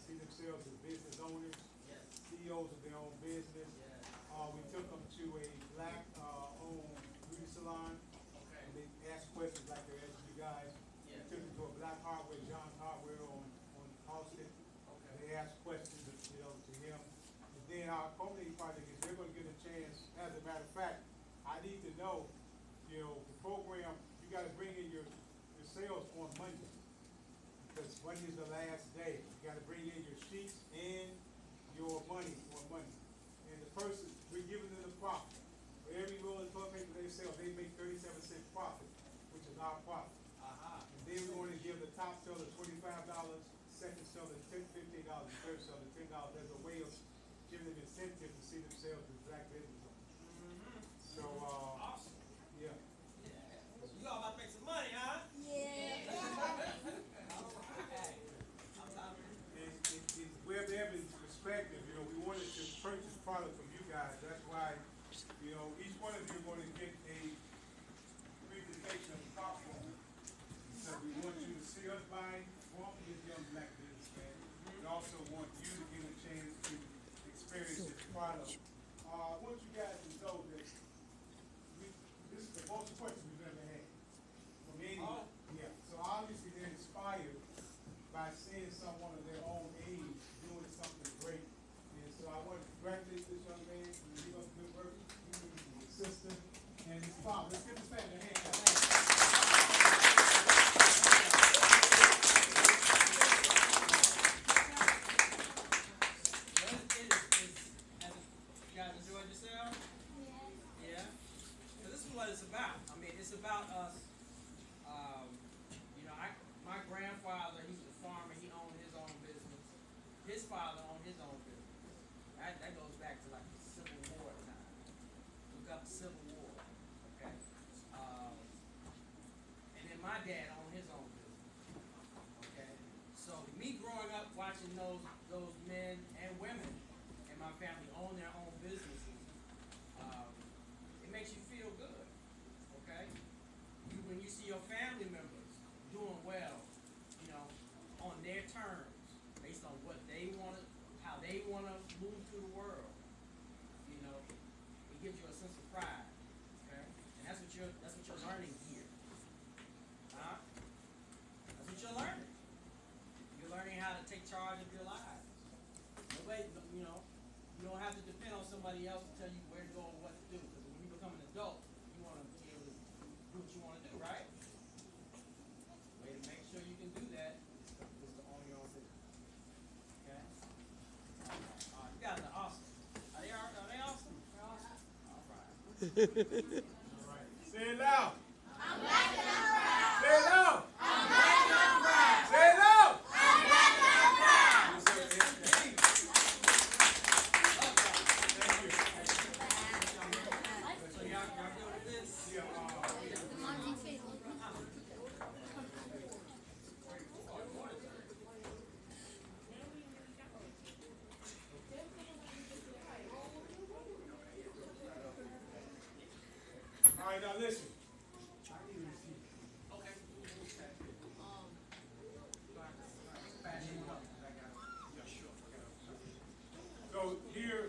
see themselves as business owners, Yes. CEOs of their own business. Yes. We took them to a black-owned beauty salon, Okay. and they asked questions like they're asking you guys. Yes. We took them to a black hardware, John's Hardware on Austin. Okay. They asked questions, to him. And then our culminating project is they're gonna get a chance, as a matter of fact, I need to know, the program, you gotta bring in your sales on Monday. Because Monday is the last day. You gotta bring in your sheets and your money on Monday. And the person, we're giving them the profit. For every roll of toilet paper they sell, they make 37 cents profit, which is our profit. And then we're going to give the top seller $25, second seller $15, the third seller $10. There's a way of giving them incentive to see themselves as black business owners. So, Awesome. yeah. Yeah. So you all about to make some money, huh? Yeah. All right. It's where they have its perspective, we wanted to purchase product from you guys. That's why, each one of you are going to get a presentation of the platform. So we want you to see us buying from this young black businessman. We also want you to get a chance to experience this product. I want you guys to know that this is the most questions we've ever had. From any, yeah. So obviously they're inspired by seeing someone of their own age doing something great. And so I want to congratulate this young man for doing good work, his sister, and his father. Let's give this family a hand. You guys enjoyed yourself? Yeah. So this is what it's about. I mean, it's about us. My grandfather, he was a farmer. He owned his own business. His father owned his own business. That goes back to like the Civil War time. Look up the Civil War. Okay. And then my dad owned his own business. Okay. So me growing up watching those men and women in my family own their own businesses, it makes you feel good. Okay. When you see your family members doing well, on their terms, based on what they want to, how they want to move through the world, it gives you a sense of pride. Okay. And that's what you're learning here. Huh? That's what you're learning. You're learning how to take charge of your lives. Nobody, you don't have to depend on somebody else to tell you where to go and what to do. Because when you become an adult, you want to be able to do what you want to do, right? The way to make sure you can do that is to own your own business. Okay? You guys are awesome. Are they awesome? They're awesome. All right. All right. Say it loud. I'm black and I'm proud. Say it loud. I'm black and I'm proud. Say it loud. I'm black and I'm proud. Thank you. So y'all good with this? Yeah, all right, now listen. I need a receipt. Okay. So here,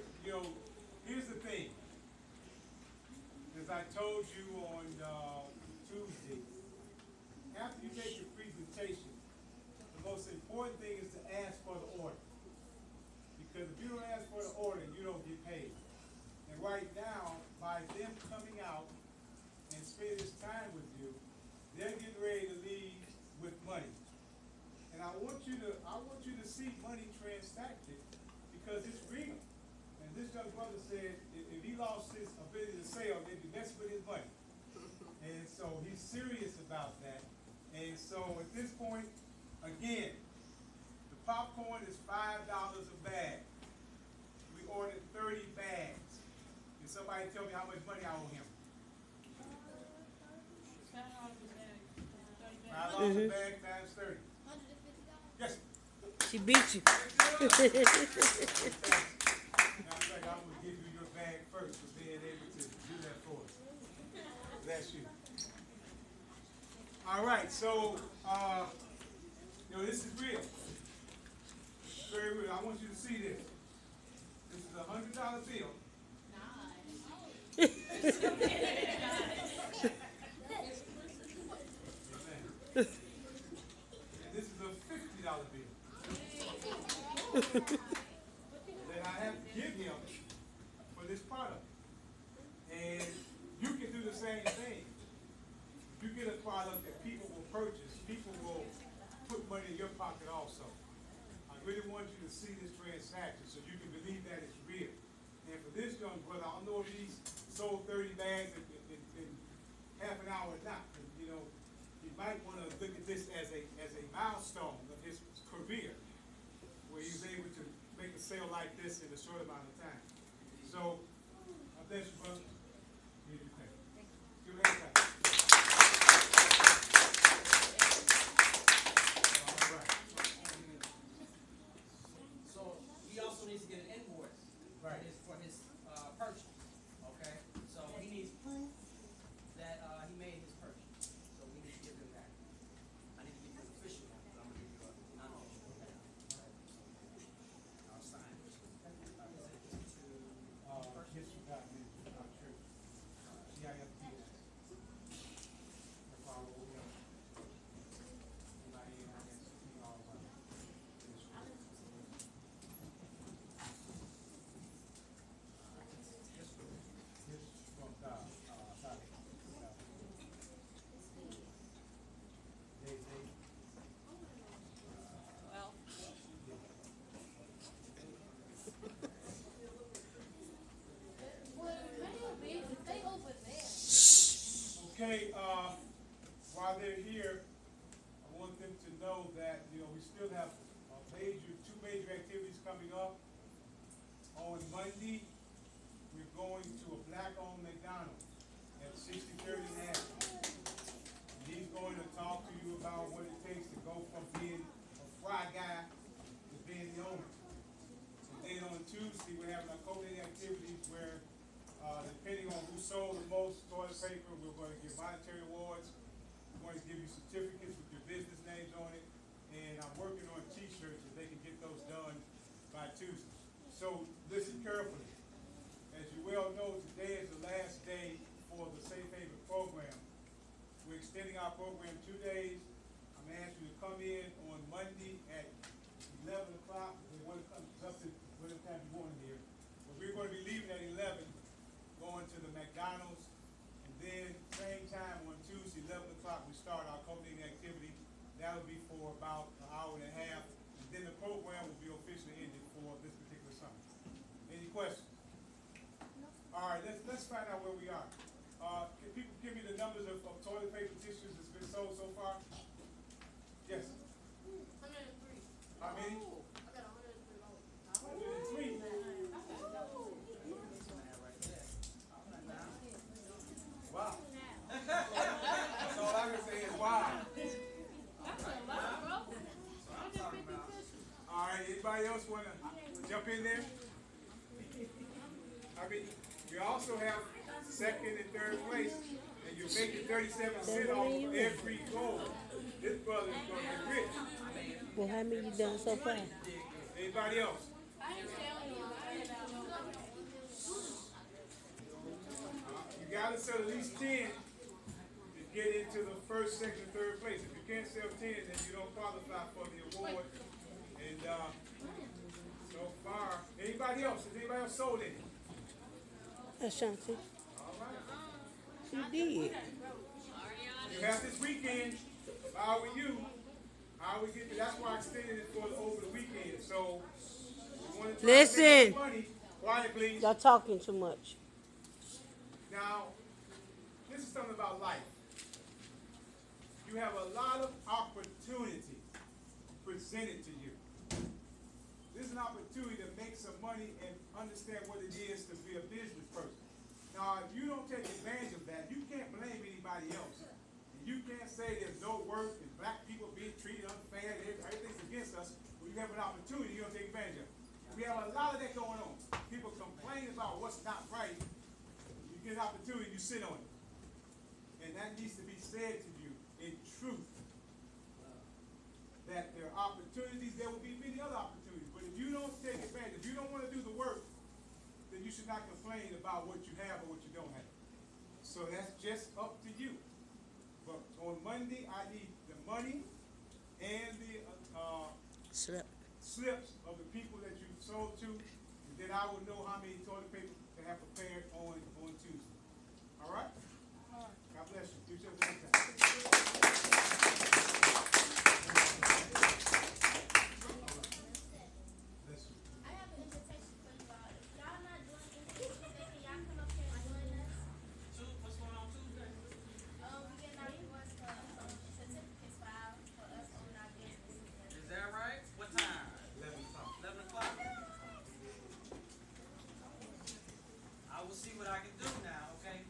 here's the thing. As I told you on Tuesday, after you make your presentation, the most important thing is to ask for the order. Because if you don't ask for the order, you don't get paid. And right now, by them coming out and spending this time with you, they're getting ready to leave with money. And I want you to see money transacted because it's real. And this young brother said if he lost his ability to sell, they'd be messing with his money. And so he's serious about that. And so at this point, again, the popcorn is $5 a bag. We ordered 30 bags. Can somebody tell me how much money I owe him? $5 a bag times 30. Yes. She beat you. Now, I'm going to give you your bag first for being able to do that for us. Bless you. All right, so, this is real. Very good. I want you to see this. This is $100 bill. Amen. And this is a $50 bill that I have to give him for this product. And you can do the same thing. You get a product that people will purchase, people will put money in your pocket also. I really want you to see this transaction so you can believe that it's real. And for this young brother, I don't know if he's sold 30 bags in half an hour or not. And, you know, you might want to look at this as a milestone of his career, where he was able to make a sale like this in a short amount of time. So, I bless you, brother. Here you go. Give it a hand clap. All right. So he also needs to get an invoice Right. for his purchase. Okay? So he needs proof that he made his purchase. So we need to give him that. I need to give you an official one, but I'm gonna give you a non-official one. I'll sign it. Is it just to Yes, you got me. I'm sure. CIFP. That's all we have. Anybody in, I guess, you know, This from Sally. They, Well, they over there. Okay, while they're here, I want them to know that, you know, we still have two major activities coming up. On Monday, we're going to a black-owned McDonald's at 6030 National. And he's going to talk to you about what it takes to go from being a fry guy to being the owner. And then on Tuesday, we're having our coordinated activities where, depending on who sold the most toilet paper, we're going to give monetary awards. We're going to give you certificates with your business names on it. And I'm working on t-shirts so they can get those done by Tuesday. So listen carefully. As you well know, today is the last day for the Safe Haven program. We're extending our program 2 days. I'm asking you to come in on Monday at 11 o'clock. It's up to whatever time you want here. But we're going to be leaving at 11, going to the McDonald's. And then same time on Tuesday, 11 o'clock, we start our coordinating activity. That'll be for about an hour and a half. And then the program will be officially ended for this particular summer. Any questions? All right, let's find out where we are. Can people give me the numbers of toilet paper tissues that's been sold so far? Yes. 103. How many? I got 103 votes. 103. right there. Wow. That's all I can say is wow. That's a lot, bro. I'm talking about. All right, anybody else want to jump in there? I mean, we also have second and third place, and you're making 37 cents off of every goal. This brother is going to get rich. Well, how many you done so far? Anybody else? I ain't telling you. You got to sell at least 10 to get into the first, second, and third place. If you can't sell 10, then you don't qualify for the award. And so far, anybody else? Has anybody else sold any? Ashanti. All right. She did. You have this weekend. If I were you, I would get. That's why I extended it for over the weekend. So, we want to try to Listen. make money. Quiet, please. Y'all talking too much. Now, this is something about life. You have a lot of opportunities presented to you. This is an opportunity to make some money and understand what it is to be a business person. Now, if you don't take advantage of that, you can't blame anybody else. And you can't say there's no work and black people being treated unfair, everything's against us. When you have an opportunity, you don't take advantage of it. We have a lot of that going on. People complain about what's not right. You get an opportunity, you sit on it. And that needs to be said to you in truth. That there are opportunities, there will be many other opportunities. But you should not complain about what you have or what you don't have. So that's just up to you. But on Monday, I need the money and the slips of the people that you sold to, and then I will know how many toilet paper to have prepared on Tuesday. All right? God bless you. Do yourself a good time. Bless you. I have an invitation for you all. If y'all not doing anything, can y'all come up here and join us? What's going on Tuesday? We getting our rewards for certificates filed for us on our business. Is that right? What time? 11 o'clock. 11 o'clock? I will see what I can do now, okay?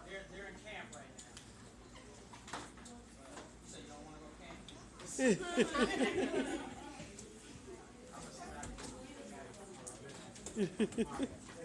They're in camp right now. You say you don't want to go camp? I'm gonna see what I can do.